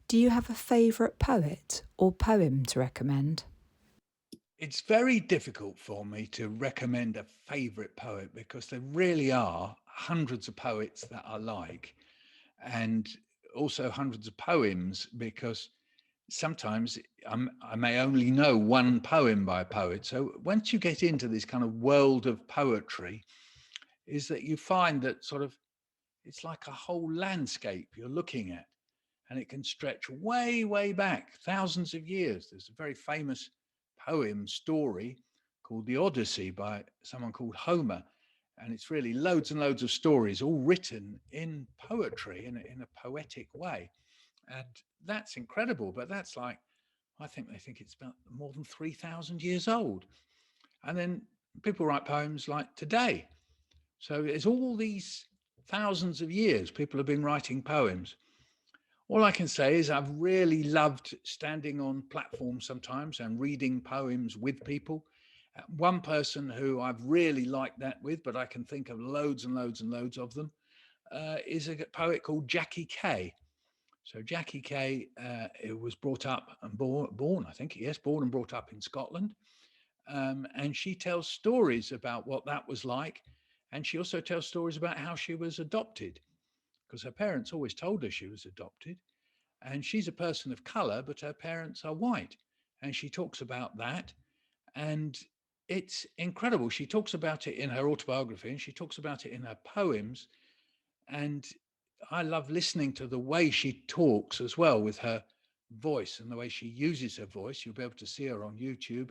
Do you have a favourite poet or poem to recommend? It's very difficult for me to recommend a favorite poet because there really are hundreds of poets that I like, and also hundreds of poems because sometimes I may only know one poem by a poet. So once you get into this kind of world of poetry, is that you find that sort of it's like a whole landscape you're looking at, and it can stretch way, way back, thousands of years. There's a very famous poem story called The Odyssey by someone called Homer. And it's really loads and loads of stories, all written in poetry, in a poetic way. And that's incredible. But that's like, I think they think it's about more than 3,000 years old. And then people write poems like today. So it's all these thousands of years people have been writing poems. All I can say is I've really loved standing on platforms sometimes and reading poems with people. One person who I've really liked that with, but I can think of loads and loads and loads of them, is a poet called Jackie Kay. So Jackie Kay was brought up and born, I think, yes, born and brought up in Scotland. And she tells stories about what that was like. And she also tells stories about how she was adopted, because her parents always told her she was adopted, and she's a person of color, but her parents are white. And she talks about that. And it's incredible. She talks about it in her autobiography and she talks about it in her poems. And I love listening to the way she talks as well with her voice and the way she uses her voice. You'll be able to see her on YouTube.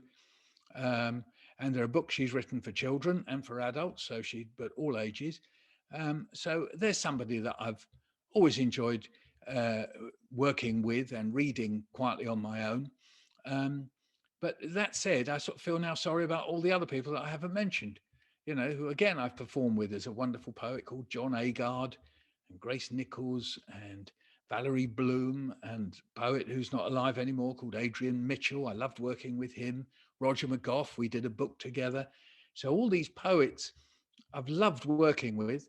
Um, and there are books she's written for children and for adults, but all ages. So there's somebody that I've always enjoyed uh, working with and reading quietly on my own. Um, but that said, I sort of feel now sorry about all the other people that I haven't mentioned, who again I've performed with. There's a wonderful poet called John Agard and Grace Nichols and Valerie Bloom, and a poet who's not alive anymore called Adrian Mitchell. I loved working with him. Roger McGough, we did a book together. So all these poets I've loved working with.